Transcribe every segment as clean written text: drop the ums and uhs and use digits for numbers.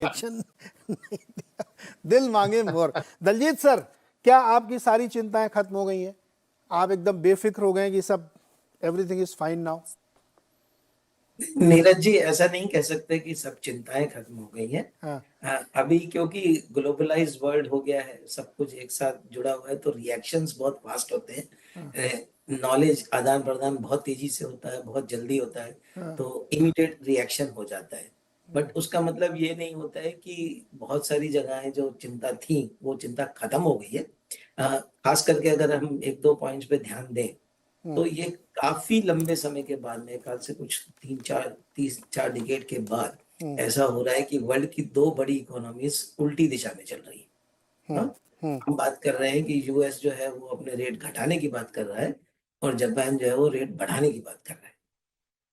Reaction नहीं दिया, दिल मांगे मोर। दलजीत सर, क्या आपकी सारी चिंताएं खत्म हो गई हैं? आप एकदम बेफिक्र हो गए कि सब everything is fine now? Neeraj ji, ऐसा नहीं कह सकते कि सब चिंताएं खत्म हो गई हैं। हाँ। अभी क्योंकि ग्लोबलाइज्ड वर्ल्ड हो गया है, सब कुछ एक साथ जुड़ा हुआ है, तो रिएक्शंस बहुत फास्ट होते हाँ। हैं। नॉलेज आदान प्रदान बहुत तेजी से होता है, बहुत जल्दी होता है, हाँ। तो इमीडिएट रिएक्शन हो जाता है। बट उसका मतलब ये नहीं होता है कि बहुत सारी जगहें जो चिंता थी वो चिंता खत्म हो गई है। खास करके अगर हम एक दो पॉइंट्स पे ध्यान दें तो ये काफी लंबे समय के बाद, मेरे ख्याल से कुछ 3-4 डिकेड के बाद ऐसा हो रहा है कि वर्ल्ड की दो बड़ी इकोनॉमीज उल्टी दिशा में चल रही है। हाँ? हम बात कर रहे हैं कि यूएस जो है वो अपने रेट घटाने की बात कर रहा है और जापान जो है वो रेट बढ़ाने की बात कर रहा है।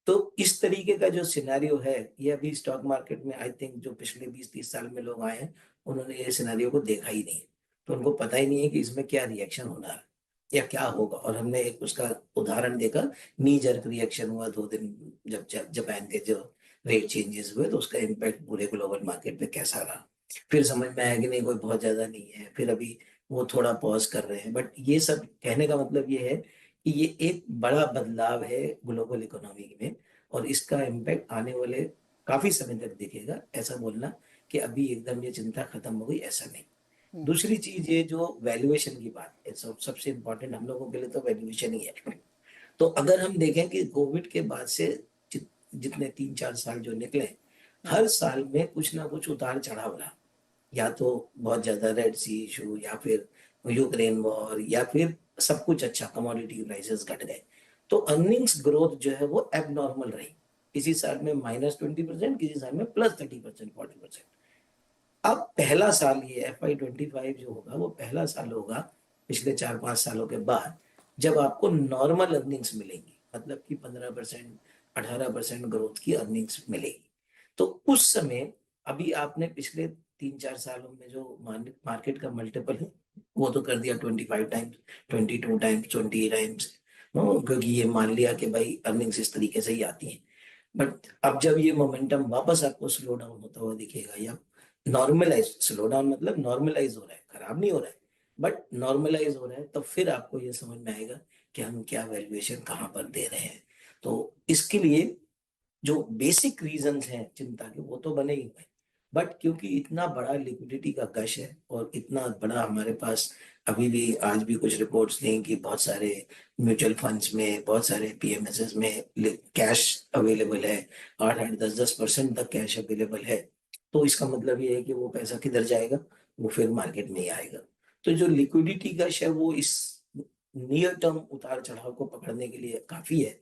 तो इस तरीके का जो सिनेरियो है, ये अभी स्टॉक मार्केट में आई थिंक जो पिछले 20-30 साल में लोग आए हैं उन्होंने ये सिनेरियो को देखा ही नहीं, तो उनको पता ही नहीं है कि इसमें क्या रिएक्शन होना है या क्या होगा। और हमने एक उसका उदाहरण देखा, नी जर्क रिएक्शन हुआ 2 दिन, जब जापान के जो रेट चेंजेस हुए तो उसका इम्पैक्ट पूरे ग्लोबल मार्केट पे कैसा रहा। फिर समझ में आया कि नहीं, कोई बहुत ज्यादा नहीं है, फिर अभी वो थोड़ा पॉज कर रहे हैं। बट ये सब कहने का मतलब ये है कि ये एक बड़ा बदलाव है ग्लोबल इकोनॉमी में और इसका इम्पैक्ट आने वाले काफी समय तक दिखेगा। ऐसा बोलना कि अभी एकदम ये चिंता खत्म हो गई, ऐसा नहीं। दूसरी चीज, ये जो वैल्यूएशन की बात है, सबसे इम्पोर्टेंट हम लोगों के लिए तो वैल्यूएशन ही है। तो अगर हम देखें कि कोविड के बाद से जितने 3-4 साल जो निकले, हर साल में कुछ ना कुछ उतार चढ़ाव रहा। या तो बहुत ज्यादा रेड सी इशू, या फिर यूक्रेन वॉर, या फिर सब कुछ अच्छा, कमोडिटी प्राइसेस घट गए, तो अर्निंग्स ग्रोथ जो है वो एबनॉर्मल रही। किसी साल में -20%, किसी साल में +30%, 40%। अब पहला साल ये FY25 जो होगा वो पहला साल होगा पिछले 4-5 सालों के बाद जब आपको नॉर्मल अर्निंग्स मिलेंगी, मतलब कि 15%, 18% ग्रोथ की अर्निंग्स मिलेगी। तो उस समय, अभी आपने पिछले 3-4 सालों में जो मार्केट का मल्टीपल है वो तो कर दिया 25 टाइम्स, 22 टाइम्स, 20 टाइम्स, क्योंकि ये मान लिया कि भाई अर्निंग्स इस तरीके से ही आती हैं। बट अब जब ये मोमेंटम वापस आपको स्लो डाउन होता हुआ दिखेगा, या नॉर्मलाइज, स्लो डाउन मतलब नॉर्मलाइज हो रहा है, खराब नहीं हो रहा है बट नॉर्मलाइज हो रहा है, तब फिर आपको ये समझ में आएगा कि हम क्या वैल्यूएशन कहाँ पर दे रहे हैं। तो इसके लिए जो बेसिक रीजंस हैं चिंता के वो तो बने ही हुए, बट क्योंकि इतना बड़ा लिक्विडिटी का गश है और इतना बड़ा हमारे पास, अभी भी आज भी कुछ रिपोर्ट्स दें कि बहुत सारे म्यूचुअल फंड्स में, बहुत सारे पीएमएसएस में कैश अवेलेबल है, 8-8, 10-10% तक कैश अवेलेबल है। तो इसका मतलब ये है कि वो पैसा किधर जाएगा, वो फिर मार्केट में ही आएगा। तो जो लिक्विडिटी गश है वो इस नियर टर्म उतार चढ़ाव को पकड़ने के लिए काफी है,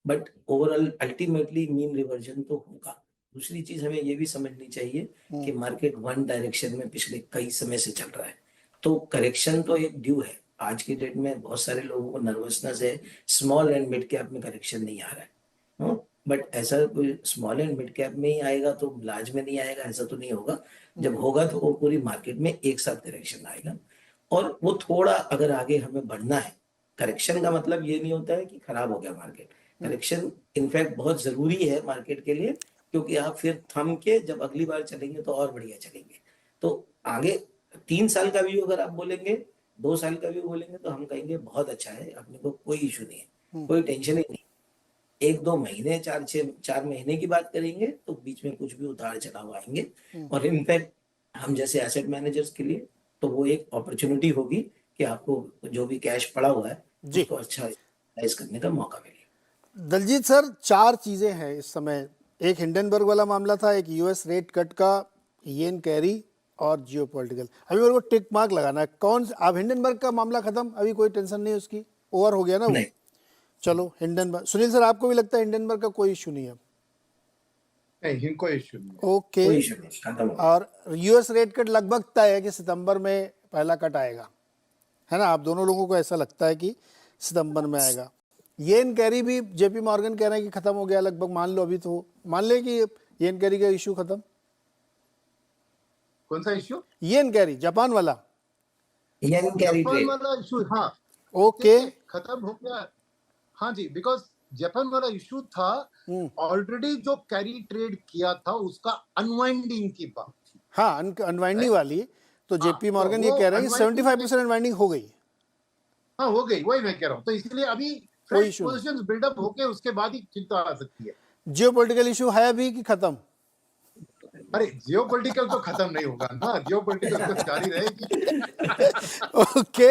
but overall ultimately mean reversion तो होगा। दूसरी चीज हमें ये भी समझनी चाहिए कि मार्केट वन डायरेक्शन में पिछले कई समय से चल रहा है, तो करेक्शन तो एक ड्यू है। आज की डेट में बहुत सारे लोगों को नर्वसनेस है, स्मॉल एंड मिड कैप में करेक्शन नहीं आ रहा है, बट ऐसा कोई स्मॉल एंड मिड कैप में ही आएगा तो लार्ज में नहीं आएगा, ऐसा तो नहीं होगा। जब होगा तो वो पूरी मार्केट में एक साथ करेक्शन आएगा। और वो थोड़ा अगर आगे हमें बढ़ना है, करेक्शन का मतलब ये नहीं होता है कि खराब हो गया मार्केट। करेक्शन इनफैक्ट बहुत जरूरी है मार्केट के लिए, क्योंकि आप फिर थम के जब अगली बार चलेंगे तो और बढ़िया चलेंगे। तो आगे 3 साल का व्यू अगर आप बोलेंगे, 2 साल का व्यू बोलेंगे, तो हम कहेंगे बहुत अच्छा है, अपने को कोई इशू नहीं है, कोई टेंशन ही नहीं। 1-2 महीने, 4 महीने की बात करेंगे तो बीच में कुछ भी उतार चढ़ाव आएंगे। और इनफैक्ट हम जैसे एसेट मैनेजर्स के लिए तो वो एक अपॉर्चुनिटी होगी कि आपको जो भी कैश पड़ा हुआ है जी। उसको अच्छा यूटिलाइज करने का मौका मिले। दलजीत सर, चार चीजें हैं इस समय। एक हिंडनबर्ग वाला मामला था, एक यूएस रेट कट का, येन कैरी और जियो पॉलिटिकल। अभी मेरे को टिक मार्क लगाना है कौन। अब हिंडनबर्ग का मामला खत्म, अभी कोई टेंशन नहीं उसकी, ओवर हो गया ना वो। नहीं, चलो हिंडनबर्ग, सुनील सर आपको भी लगता है हिंडनबर्ग का कोई इशू नहीं है? नहीं, कोई इशू नहीं। ओके। कोई इशू नहीं, खत्म हो गया। और यूएस रेट कट लगभग तय है कि सितंबर में पहला कट आएगा, है ना? आप दोनों लोगों को ऐसा लगता है कि सितंबर में आएगा। येन कैरी भी जेपी मॉर्गन कह रहे हैं कि खत्म हो गया लगभग, मान लो अभी तो मान ले कि येन कैरी का इशू खत्म। कौन सा इशू? येन कैरी जापान वाला, येन कैरी जापान ट्रेड। वाला इशू, हाँ ओके। देखिए खत्म हो गया। हाँ जी, बिकॉज जापान वाला इशू था ऑलरेडी, जो कैरी ट्रेड किया था उसका अनवाइंडिंग की बात हाँ अनवाइंडिंग वाली, तो हाँ, जेपी मॉर्गन तो ये वो कह रहे हैं कि unwinding 75% अनवाइंडिंग हो गई, हाँ हो गई, वही मैं कह रहा हूँ। तो इसलिए अभी कोई फ्रेश इशू नहीं। पोजीशंस बिल्डअप होके उसके बाद ही चिंता आ सकती है। जियोपॉलिटिकल इशू है अभी कि खत्म? अरे जियोपॉलिटिकल तो खत्म नहीं होगा ना, जियोपॉलिटिकल तो जारी रहेगी। ओके,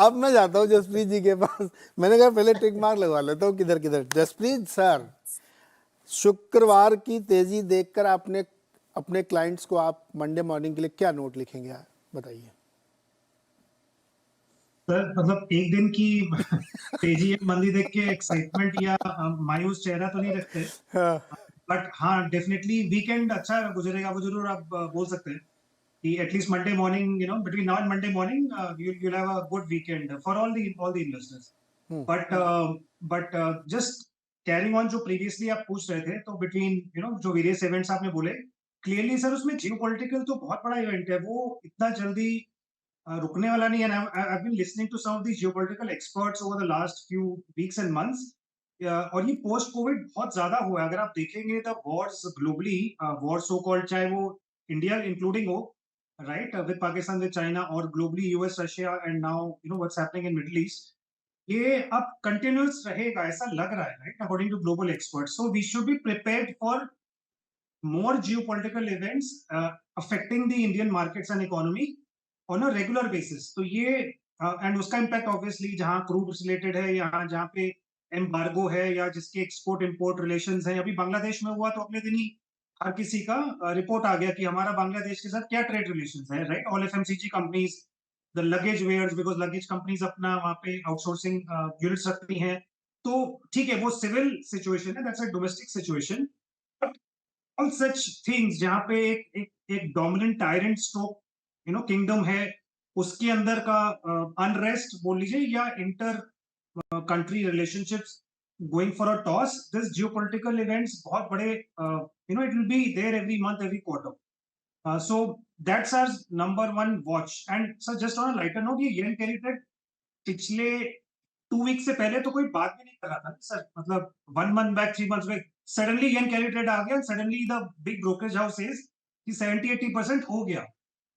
अब मैं जाता हूँ जसप्रीत जी के पास। मैंने कहा पहले टिक मार्क लगवा लेता हूँ किधर किधर। जसप्रीत सर, शुक्रवार की तेजी देखकर आपने अपने क्लाइंट्स को आप मंडे मॉर्निंग के लिए क्या नोट लिखेंगे, बताइए। सर मतलब एक दिन की तेजी या मंदी देख के एक्साइटमेंट या मायूस चेहरा तो नहीं रखते, हाँ, बट हाँ डेफिनेटली वीकेंड अच्छा गुजरेगा वो जरूर आप बोल सकते हैं कि at least Monday morning between now and Monday morning you'll have a good weekend for all the investors. But just carrying on जो प्रीवियसली आप पूछ रहे थे, तो बिटवीन जो वेरियस इवेंट्स आपने बोले, क्लियरली सर उसमें जियोपॉलिटिकल तो बहुत बड़ा इवेंट है, वो इतना जल्दी रुकने वाला नहीं है। I've been listening to some of these geopolitical experts over the last few weeks and months. और ये पोस्ट कोविड बहुत ज्यादा हुआ है। अगर आप देखेंगे the wars globally, war so called, चाहे वो इंडिया इंक्लूडिंग हो, right, with Pakistan, with China, और globally US, Russia, and now what's happening in Middle East, ये अब कंटिन्यूस रहेगा ऐसा लग रहा है, right, according to global experts. So we should be prepared for more geopolitical events affecting the Indian markets and economy on a regular basis. तो ये and उसका इम्पैक्ट ऑब्वियसली जहां क्रूड रिलेटेड है, यहाँ जहाँ पे एम्बार्गो है, या जिसके एक्सपोर्ट इंपोर्ट रिलेशंस हैं। अभी बांग्लादेश में हुआ तो अगले दिन ही हर किसी का रिपोर्ट आ गया कि हमारा बांग्लादेश के साथ क्या ट्रेड रिलेशंस है, right. All FMCG companies, the luggage wares, because luggage companies अपना वहाँ पे आउटसोर्सिंग यूनिट्स रखती हैं। तो ठीक है, वो सिविल सिचुएशन है, that's a domestic situation. All such things जहाँ पे एक डोमिनेंट टायरेंट स्ट्रोक किंगडम है, उसके अंदर का अनरेस्ट बोल लीजिए, या inter country relationships going for a toss, this geopolitical events बहुत बड़े, it will be there every month, every quarter. So that's our number one watch. And sir just on a lighter note, ये yen carry trade पिछले 2 week से पहले तो कोई बात भी नहीं कर रहा था सर, मतलब 1 month back, 3 months back, suddenly yen carry trade आ गया, suddenly the big brokerage house says कि 70-80% हो गया।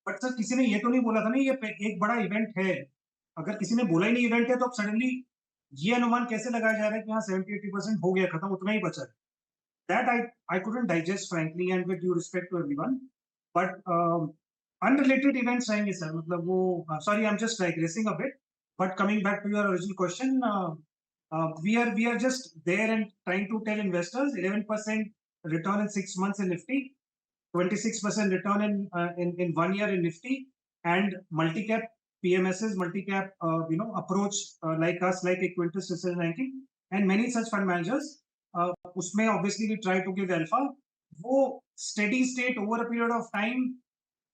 बट सर किसी ने ये तो नहीं बोला था ना ये एक बड़ा इवेंट है। अगर किसी ने बोला ही नहीं इवेंट है, तो अब सडनली ये अनुमान कैसे लगाया जा रहा है कि हाँ 70-80% हो गया, खत्म, उतना ही बचा है। That I couldn't digest frankly, and with due respect to everyone. But unrelated events रहेंगे सर, मतलब वो, sorry I am just digressing a bit, but coming back to your original question, we are just there and trying to tell investors 11% return in 6 months in Nifty, 26% return in 1 year in Nifty, and multi-cap PMSs, multi-cap approach, like us, like Equintis, Research 90, and many such fund managers. उसमें obviously we try to give alpha. वो steady state over a period of time,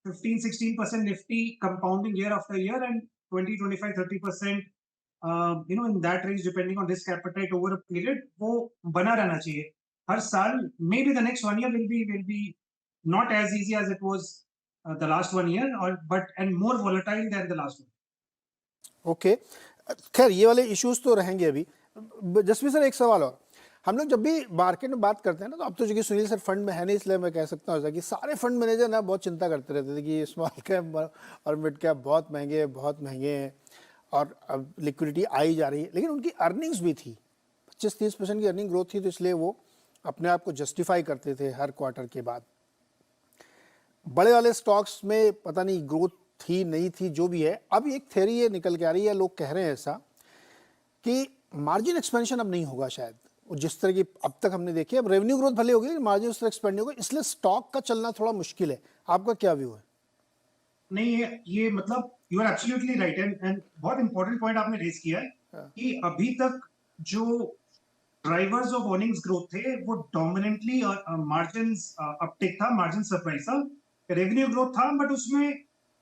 15-16% Nifty compounding year after year, and 20-25-30% in that range depending on risk appetite over a period, वो बना रहना चाहिए हर साल. Maybe the next 1 year will be not as easy as it was the last 1 year, and more volatile than the last one. Okay, खैर ये वाले issues तो रहेंगे अभी। जसवीर सर एक सवाल और, हम लोग जब भी मार्केट में बात करते हैं ना, तो अब तो चूंकि सुनील सर फंड में है नहीं, इसलिए मैं कह सकता हूँ कि सारे फंड मैनेजर ना बहुत चिंता करते रहते थे कि स्मॉल कैप और मिड कैप बहुत महंगे हैं और अब लिक्विडिटी आई जा रही है, लेकिन उनकी अर्निंग्स भी थी, 25-30% की अर्निंग ग्रोथ थी, तो इसलिए वो अपने आप को जस्टिफाई करते थे हर क्वार्टर के बाद। बड़े वाले स्टॉक्स में पता नहीं ग्रोथ थी नहीं थी, जो भी है, अब एक थ्योरी ये निकल के आ रही है, लोग कह रहे हैं ऐसा कि मार्जिन एक्सपेंशन अब नहीं होगा शायद, और जिस तरह की अब तक हमने देखी, अब रेवेन्यू ग्रोथ भले होगी लेकिन मार्जिन उस तरह एक्सपेंड नहीं होगा, इसलिए स्टॉक का चलना थोड़ा मुश्किल है। आपका क्या व्यू है? नहीं, ये मतलब you are absolutely right, and बहुत इंपॉर्टेंट पॉइंट आपने रेज किया है कि अभी तक जो ड्राइवर्स ऑफ अर्निंग्स ग्रोथ थे वो डोमिनेंटली मार्जिन अपटिक था, मार्जिन सरप्राइज था, रेवेन्यू ग्रोथ था, बट उसमें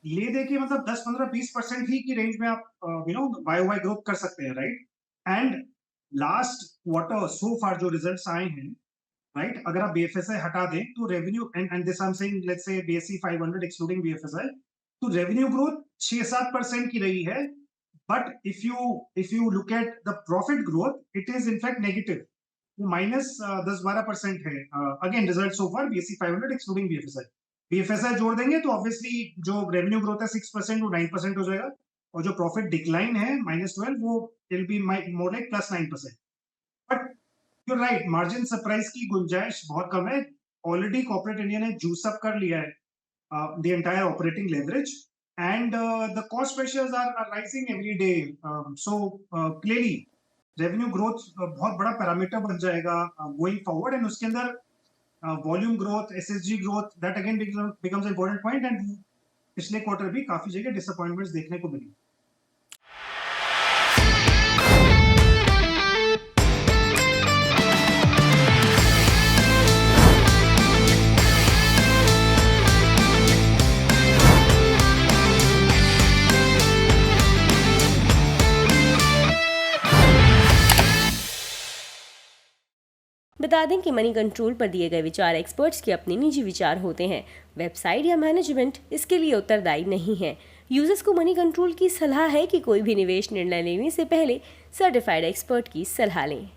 ले दे के मतलब 10-15-20% ही की रेंज में आप वाई ग्रोथ कर सकते हैं, right. And last quarter so far जो रिजल्ट्स आए हैं, राइट, अगर आप बीएफएसआई हटा दें तो revenue, and this I am saying let's say BSE 500 excluding BFSI, तो रेवेन्यू ग्रोथ 6-7% की रही है, but if you look at the profit growth, it is in fact negative, वो -10-12% है। अगेन रिजल्ट सो फार बीएसई 500 एक्सक्लूडिंग बीएफएसआई, BFSI जोड़ देंगे तो obviously जो रेवेन्यू ग्रोथ है 6% वो 9% हो जाएगा, और जो प्रॉफिट डिक्लाइन है -12 वो will be more like +9%। But you right, margin surprise की गुंजाइश बहुत कम है। ऑलरेडी कॉर्पोरेट इंडिया ने जूस अप कर लिया है the entire operating leverage, and the cost pressures are rising every day. So clearly revenue growth बहुत बड़ा पैरामीटर बन जाएगा going forward, and उसके अंदर volume growth, SSG growth, that again becomes an important point, and पिछले quarter भी काफी जगह disappointments देखने को मिली। बता दें कि मनी कंट्रोल पर दिए गए विचार एक्सपर्ट्स के अपने निजी विचार होते हैं। वेबसाइट या मैनेजमेंट इसके लिए उत्तरदायी नहीं है। यूजर्स को मनी कंट्रोल की सलाह है कि कोई भी निवेश निर्णय लेने से पहले सर्टिफाइड एक्सपर्ट की सलाह लें।